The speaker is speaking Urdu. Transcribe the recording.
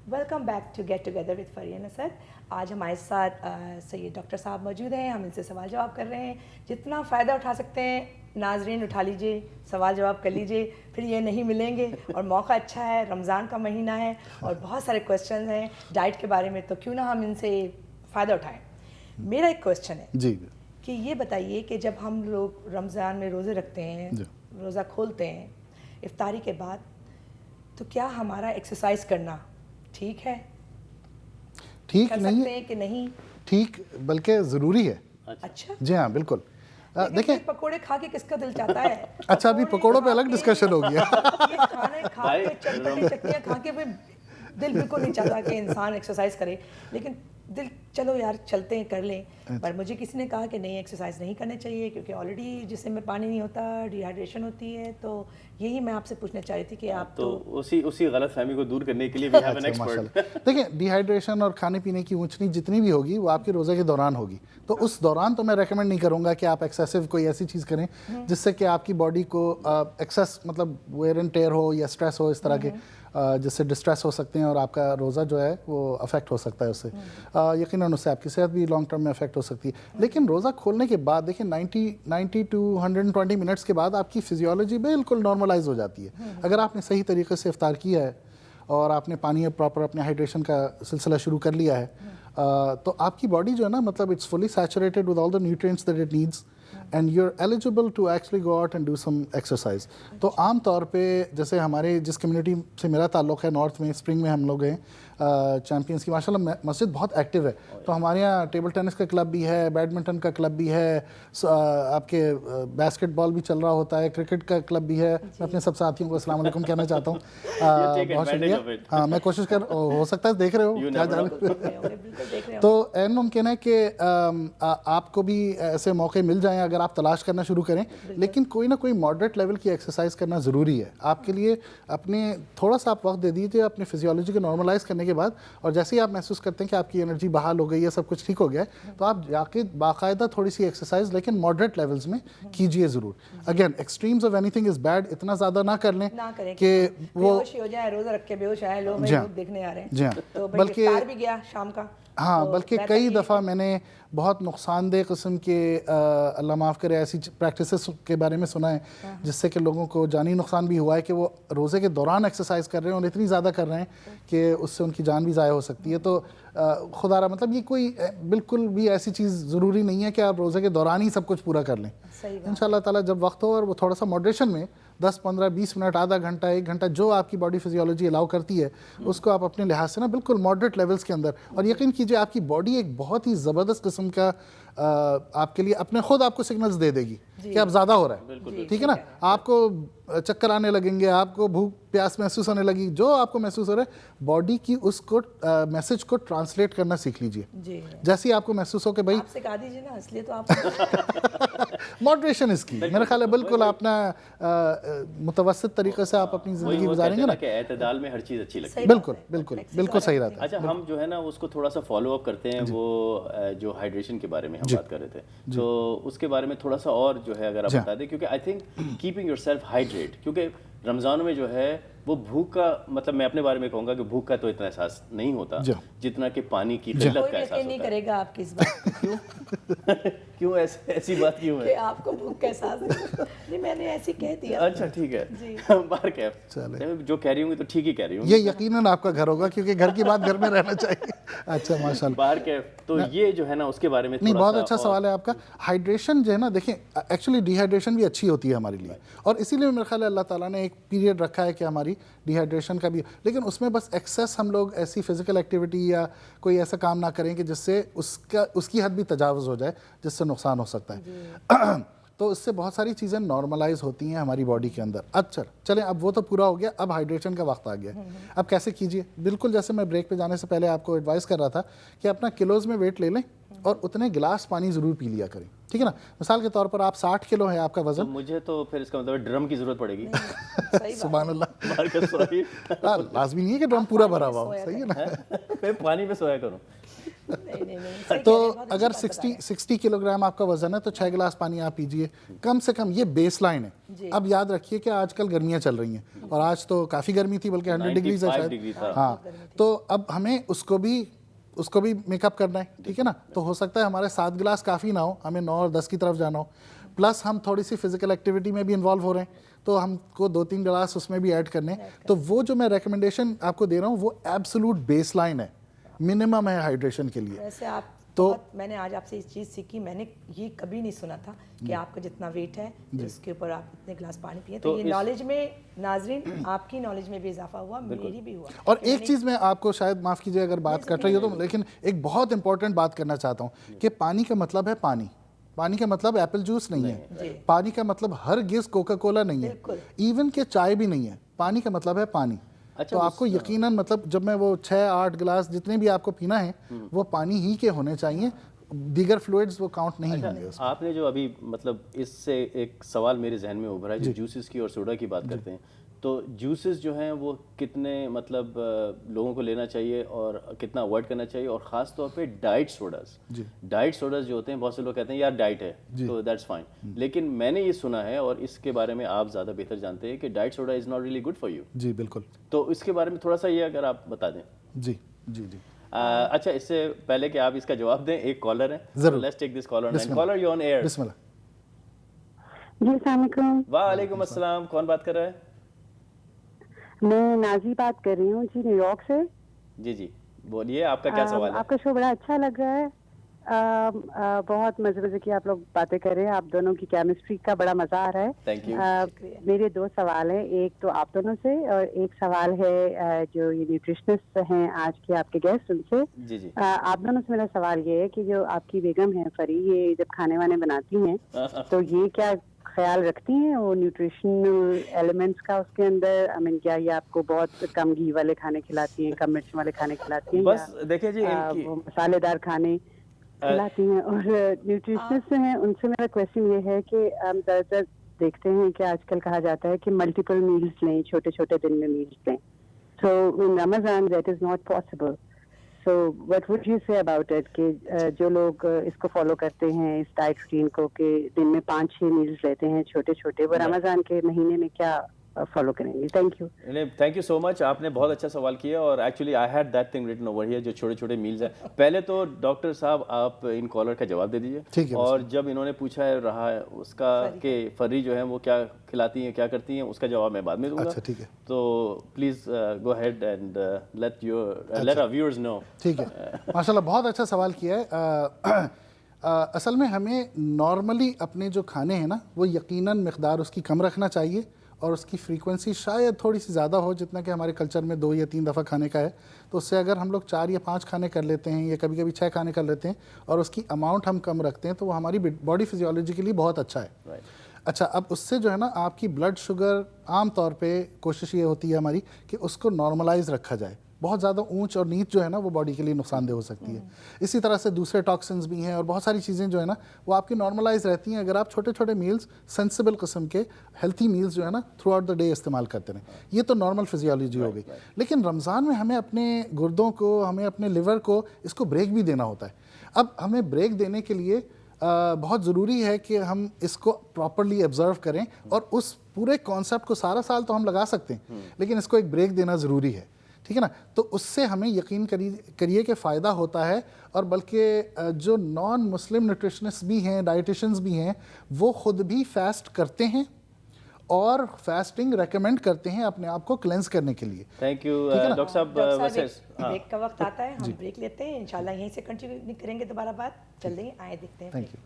Welcome back to get together with friend Asad. آج ہمارے ساتھ سید ڈاکٹر صاحب موجود ہیں. ہم ان سے سوال جواب کر رہے ہیں. جتنا فائدہ اٹھا سکتے ہیں ناظرین اٹھا لیجیے, سوال جواب کر لیجیے, پھر یہ نہیں ملیں گے. اور موقع اچھا ہے, رمضان کا مہینہ ہے اور بہت سارے کویشچنز ہیں ڈائٹ کے بارے میں, تو کیوں نہ ہم ان سے فائدہ اٹھائیں. میرا ایک کویشچن ہے جی کہ یہ بتائیے کہ جب ہم لوگ رمضان میں روزے رکھتے ہیں, روزہ کھولتے ہیں افطاری کے بعد, تو کیا ہمارا ایکسرسائز کرنا ٹھیک ہے؟ ٹھیک نہیں ہے کہ نہیں ٹھیک بلکہ ضروری ہے. اچھا جی ہاں بالکل. دیکھیں پکوڑے کھا کے کس کا دل چاہتا ہے؟ اچھا ابھی پکوڑوں پہ الگ ڈسکشن ہو گیا. یہ کھانے کھا کے چٹپٹی چٹنیاں کھا کے دل بالکل نہیں چاہتا کہ انسان ایکسرسائز کرے, لیکن دل چلو یار چلتے ہیں کر لیں. پر مجھے کسی نے کہا کہ نہیں ایکسرسائز نہیں کرنے چاہیے کیونکہ آلریڈی جسم میں پانی نہیں ہوتا, ڈی ہائیڈریشن ہوتی ہے. تو یہی میں آپ سے پوچھنا چاہ رہی تھی کہ آپ تو اسی غلط فہمی کو دور کرنے کے لیے بھی ہیو این ایکسپرٹ. دیکھیں ڈی ہائیڈریشن اور کھانے پینے کی اونچ نیچ جتنی بھی ہوگی وہ آپ کے روزے کے دوران ہوگی. تو اس دوران تو میں ریکمینڈ نہیں کروں گا کہ آپ ایکسیسو کوئی ایسی چیز کریں جس سے کہ آپ کی باڈی کو ایکسیس مطلب ویئر اینڈ ٹیئر ہو یا اسٹریس ہو, اس طرح کے جس سے ڈسٹریس ہو سکتے ہیں اور آپ کا روزہ جو ہے وہ افیکٹ ہو سکتا ہے اس سے. یقیناً اس سے آپ کی صحت بھی لانگ ٹرم میں افیکٹ ہو سکتی ہے. لیکن روزہ کھولنے کے بعد دیکھیں 90 to 120 منٹس کے بعد آپ کی فزیولوجی بالکل نارملائز ہو جاتی ہے. اگر آپ نے صحیح طریقے سے افطار کیا ہے اور آپ نے پانی پراپر اپنے ہائیڈریشن کا سلسلہ شروع کر لیا ہے, تو آپ کی باڈی جو ہے نا مطلب it's fully saturated with all the nutrients that it needs and you are eligible to actually go out and do some exercise. تو عام طور پہ جیسے ہمارے جس کمیونٹی سے میرا تعلق ہے نارتھ میں, اسپرنگ میں ہم لوگ ہیں چیمپئنس کی, ماشاء اللہ مسجد بہت ایکٹیو ہے. تو ہمارے یہاں ٹیبل ٹینس کا کلب بھی ہے, بیڈمنٹن کا کلب بھی ہے, آپ کے باسکٹ بال بھی چل رہا ہوتا ہے, کرکٹ کا کلب بھی ہے. میں اپنے سب ساتھیوں کو السلام علیکم کہنا چاہتا ہوں. بہت شکریہ. ہاں میں کوشش ہو سکتا ہے دیکھ رہے ہو کیا جانے. تو این ممکن ہے کہ آپ کو بھی ایسے موقع مل جائیں اگر آپ تلاش کرنا شروع کریں, لیکن کوئی نہ کوئی ماڈریٹ لیول کی ایکسرسائز کرنا ضروری ہے آپ کے لیے. اپنے تھوڑا سا آپ وقت دے دیجیے اپنی فزیولوجی کو نارملائز کرنے کے بعد, اور جیسے ہی آپ محسوس کرتے ہیں کہ آپ کی انرجی بحال ہو گئی ہے, سب کچھ ٹھیک ہو گیا ہے, تو آپ جا کے باقاعدہ تھوڑی سی ایکسرسائز لیکن ماڈریٹ لیولز میں کیجیے ضرور. Again extremes of any thing is bad, اتنا زیادہ نہ کر لیں کہ وہ ہو جائے, روزہ رکھ کے بے ہوش آئے لوگ دیکھنے آ رہے ہیں. جی ہاں بلکہ بھی گیا شام کا. ہاں بلکہ کئی دفعہ میں نے بہت نقصان دہ قسم کے اللہ معاف کرے ایسی پریکٹسز کے بارے میں سنا ہے جس سے کہ لوگوں کو جانی نقصان بھی ہوا ہے کہ وہ روزے کے دوران ایکسرسائز کر رہے ہیں اور اتنی زیادہ کر رہے ہیں کہ اس سے ان کی جان بھی ضائع ہو سکتی ہے. تو خدا را مطلب یہ کوئی بالکل بھی ایسی چیز ضروری نہیں ہے کہ آپ روزے کے دوران ہی سب کچھ پورا کر لیں. ان شاء اللہ تعالیٰ جب وقت ہو اور وہ تھوڑا سا ماڈریشن میں 10, 15, 20 منٹ, آدھا گھنٹہ, 1 گھنٹہ جو آپ کی باڈی فزیولوجی الاؤ کرتی ہے اس کو آپ اپنے لحاظ سے نا بالکل ماڈریٹ لیولز کے اندر, اور یقین کیجئے آپ کی باڈی ایک بہت ہی زبردست قسم کا آپ کے لیے اپنے خود آپ کو سگنلز دے دے گی کہ اب زیادہ ہو رہا ہے. ٹھیک ہے نا, آپ کو چکر آنے لگیں گے, آپ کو بھوک پیاس محسوس ہونے لگی, جو آپ کو محسوس ہو رہا ہے باڈی کی اس کو میسج کو ٹرانسلیٹ کرنا سیکھ لیجئے. جیسے ہی آپ کو محسوس ہو کہ بھائی آپ سے کہا دیجیے نا, اس لیے تو آپ ماڈریشن اس کی میرا خیال ہے بالکل اپنا متوسط طریقے سے آپ اپنی زندگی گزاریں گے نا کہ اعتدال میں ہر چیز اچھی لگتی ہے. بالکل بالکل بالکل صحیح رہتا ہے. اچھا ہم جو ہے نا اس کو تھوڑا سا فالو اپ کرتے ہیں, وہ جو ہائیڈریشن کے بارے میں ہم بات کر رہے تھے, تو اس کے بارے میں تھوڑا سا اور جو ہے اگر آپ بتا دیں, کیونکہ I think keeping your self hydrate, کیونکہ رمضانوں میں جو ہے وہ بھوک کا مطلب میں اپنے بارے میں کہوں گا کہ بھوک کا تو اتنا احساس نہیں ہوتا جتنا کہ پانی کی قلت کا احساس ہوتا ہے. نہیں کرے گا آپ کی اس بات کیوں ایسی بات کیوں ہے کہ آپ کو بھوک کا احساس نہیں, میں نے ایسی کہہ دیا. اچھا ٹھیک ہے, باہر کیف جو کہہ رہی ہوں گی تو ٹھیک ہی کہہ رہی ہوں. یہ یقیناً آپ کا گھر ہوگا کیونکہ گھر کی بات گھر میں رہنا چاہیے. اچھا ماشاء اللہ, باہر کیف تو یہ جو ہے نا اس کے بارے میں نہیں بہت اچھا سوال ہے آپ کا. ہائیڈریشن جو ہے نا دیکھیں ایکچولی ڈی ہائیڈریشن بھی اچھی ہوتی ہے ہمارے لیے, اور اسی لیے میرے خیال ہے اللہ تعالیٰ نے ایک پیریڈ رکھا ہے کہ ہماری ڈی ہائیڈریشن کا بھی, لیکن اس میں بس ایکسیس ہم لوگ ایسی فزیکل ایکٹیویٹی یا کوئی ایسا کام نہ کریں کہ جس سے اس کی حد بھی تجاوز ہو جائے جس سے نقصان ہو سکتا ہے. تو اس سے بہت ساری چیزیں نارملائز ہوتی ہیں ہماری باڈی کے اندر. اچھا چلیں اب وہ تو پورا ہو گیا, اب ہائیڈریشن کا وقت آ گیا. اب کیسے کیجیے؟ بالکل جیسے میں بریک پہ جانے سے پہلے آپ کو ایڈوائز کر رہا تھا کہ اپنا کلوز میں ویٹ لے لیں اور اتنے گلاس پانی ضرور پی لیا کریں. ٹھیک ہے نا, مثال کے طور پر آپ 60 کلو ہے آپ کا وزن, مجھے تو پھر اس کا مطلب ڈرم کی ضرورت پڑے گی. سبحان اللہ, لازمی نہیں ہے کہ ڈرم پورا بھرا ہوا ہو. صحیح ہے نا, میں پانی میں سویا کروں. تو اگر 60 کلو گرام آپ کا وزن ہے تو 6 گلاس پانی آپ پیجئے کم سے کم. یہ بیس لائن ہے. اب یاد رکھیے کہ آج کل گرمیاں چل رہی ہیں اور آج تو کافی گرمی تھی, بلکہ 100 ڈگریز ہے شاید. ہاں, تو اب ہمیں اس کو بھی میک اپ کرنا ہے, ٹھیک ہے نا. تو ہو سکتا ہے ہمارے 7 گلاس کافی نہ ہو, ہمیں 9 اور 10 کی طرف جانا ہو, پلس ہم تھوڑی سی فزیکل ایکٹیویٹی میں بھی انوالو ہو رہے ہیں, تو ہم کو 2-3 گلاس اس میں بھی ایڈ کرنے. تو وہ جو میں ریکمنڈیشن آپ کو دے رہا ہوں وہ ایبسولوٹ بیس لائن ہے, منیمم ہے ہائیڈریشن کے لیے. ویسے آپ تو میں نے آج آپ سے اس چیز سیکھی, میں نے یہ کبھی نہیں سنا تھا کہ آپ کا جتنا ویٹ ہے اس کے اوپر آپ اتنے گلاس پانی پیے. تو یہ نالج میں ناظرین آپ کی نالج میں بھی اضافہ ہوا, میری بھی ہوا. اور ایک چیز میں آپ کو شاید معاف کیجیے اگر بات کر رہی ہو تو, لیکن ایک بہت امپورٹنٹ بات کرنا چاہتا ہوں کہ پانی کا مطلب ہے پانی. پانی کا مطلب ایپل جوس نہیں ہے, پانی کا مطلب ہرگز کوکا کولا نہیں ہے, ایون کہ چائے بھی نہیں ہے. پانی کا مطلب ہے پانی. تو آپ کو یقیناً مطلب جب میں وہ 6-8 گلاس جتنے بھی آپ کو پینا ہے وہ پانی ہی کے ہونے چاہیے, دیگر فلوئڈز وہ کاؤنٹ نہیں ہوں گے. آپ نے جو ابھی مطلب اس سے ایک سوال میرے ذہن میں ابھرا ہے, جو جوسز کی اور سوڈا کی بات کرتے ہیں, تو جوسز جو ہیں وہ کتنے مطلب لوگوں کو لینا چاہیے اور کتنا اوائڈ کرنا چاہیے, اور خاص طور پہ ڈائٹ سوڈاز جو ہوتے ہیں, بہت سے لوگ کہتے ہیں یار ڈائٹ ہے تو دیٹس فائن, لیکن میں نے یہ سنا ہے اور اس کے بارے میں آپ زیادہ بہتر جانتے ہیں کہ diet soda is not really good for you. جی بالکل. تو اس کے بارے میں تھوڑا سا یہ اگر آپ بتا دیں. جی جی جی. اچھا, اس سے پہلے کہ آپ اس کا جواب دیں, ایک کالر ہے, let's take this caller. Caller you on air. بسم اللہ. جی السلام علیکم. وعلیکم السلام. کون بات کر رہا ہے؟ میں نازی بات کر رہی ہوں جی, نیو یارک سے. جی جی بولیے, آپ کا کیا سوال ہے؟ آپ کا شو بڑا اچھا لگ رہا ہے, بہت مزے کی آپ لوگ باتیں کر رہے ہیں, آپ دونوں کی کیمسٹری کا بڑا مزہ آ رہا ہے. Thank you. میرے 2 سوال ہیں, ایک تو آپ دونوں سے اور ایک سوال ہے جو یہ نیوٹریشنسٹ ہیں آج کے آپ کے گیسٹ ان سے. جی جی. آپ دونوں سے میرا سوال یہ ہے کہ جو آپ کی بیگم ہے فری, یہ جب کھانے وانے بناتی ہیں تو یہ کیا خیال رکھتی ہیں وہ نیوٹریشنل ایلیمنٹس کا اس کے اندر؟ آئی مین کیا یہ آپ کو بہت کم گھی والے کھانے کھلاتی ہیں, کم مرچ والے کھانے کھلاتی ہیں, بس دیکھیں جی وہ مسالے دار کھانے کھلاتی ہیں؟ اور نیوٹریشنسٹ ہیں ان سے میرا کویشچن یہ ہے کہ ہم زیادہ تر دیکھتے ہیں کہ آج کل کہا جاتا ہے کہ ملٹیپل میلز لیں, چھوٹے چھوٹے دن میں میلز لیں. So in Ramadan that is not possible. So what would you say about it کہ جو لوگ اس کو فالو کرتے ہیں اس ڈائٹ روٹین کو کہ دن میں 5-6 میلز لیتے ہیں چھوٹے چھوٹے, وہ رمضان کے مہینے میں کیا فالو کریں گے؟ Thank you. Thank you so much, آپ نے بہت اچھا سوال کیا, اور actually I had that thing written over here, جو چھوٹے چھوٹے میلز ہیں. پہلے تو ڈاکٹر صاحب آپ ان کالر کا جواب دے دیجیے, اور جب انہوں نے پوچھا ہے رہا ہے اس کا کہ فری جو ہے وہ کیا کھلاتی ہیں کیا کرتی ہیں, اس کا جواب میں بعد میں دوں گا. اچھا ٹھیک ہے, تو please go ahead and let our viewers know. ٹھیک ہے, ماشاء اللہ بہت اچھا سوال کیا ہے. اصل میں ہمیں نارملی اپنے جو کھانے ہیں نا وہ یقیناً مقدار اس کی کم رکھنا چاہیے, اور اس کی فریکوینسی شاید تھوڑی سی زیادہ ہو, جتنا کہ ہمارے کلچر میں 2 یا 3 دفعہ کھانے کا ہے. تو اس سے اگر ہم لوگ 4 یا 5 کھانے کر لیتے ہیں, یا کبھی کبھی 6 کھانے کر لیتے ہیں, اور اس کی اماؤنٹ ہم کم رکھتے ہیں, تو وہ ہماری باڈی فزیولوجی کے لیے بہت اچھا ہے. اچھا, اب اس سے جو ہے نا آپ کی بلڈ شوگر عام طور پہ کوشش یہ ہوتی ہے ہماری کہ اس کو نارملائز رکھا جائے. بہت زیادہ اونچ اور نیچ جو ہے نا وہ باڈی کے لیے نقصان دہ ہو سکتی ہے. اسی طرح سے دوسرے ٹاکسنز بھی ہیں اور بہت ساری چیزیں جو ہے نا وہ آپ کی نارملائز رہتی ہیں اگر آپ چھوٹے چھوٹے میلز, سینسیبل قسم کے ہیلتھی میلز جو ہے نا تھرو آؤٹ دا ڈے استعمال کرتے رہیں. یہ تو نارمل فزیولوجی ہو گئی. لیکن رمضان میں ہمیں اپنے گردوں کو, ہمیں اپنے لیور کو اس کو بریک بھی دینا ہوتا ہے. اب ہمیں بریک دینے کے لیے بہت ضروری ہے کہ ہم اس کو پراپرلی آبزرو کریں, اور اس پورے کانسیپٹ کو سارا سال تو ہم لگا سکتے ہیں, لیکن اس کو ایک بریک دینا ضروری ہے. ٹھیک ہے نا. تو اس سے ہمیں یقین کریے کہ فائدہ ہوتا ہے. اور بلکہ جو نان مسلم نیوٹریشنسٹ بھی ہیں, ڈائٹیشنز بھی ہیں, وہ خود بھی فاسٹ کرتے ہیں اور فاسٹنگ ریکمینڈ کرتے ہیں اپنے آپ کو کلینز کرنے کے لیے. تھینک یو ڈاکٹر صاحب. بریک کا وقت آتا ہے, ہم بریک لیتے ہیں, انشاءاللہ یہیں سے کنٹینیو کریں گے دوبارہ بات. چل دیں گے, آئے دیکھتے ہیں. Thank you.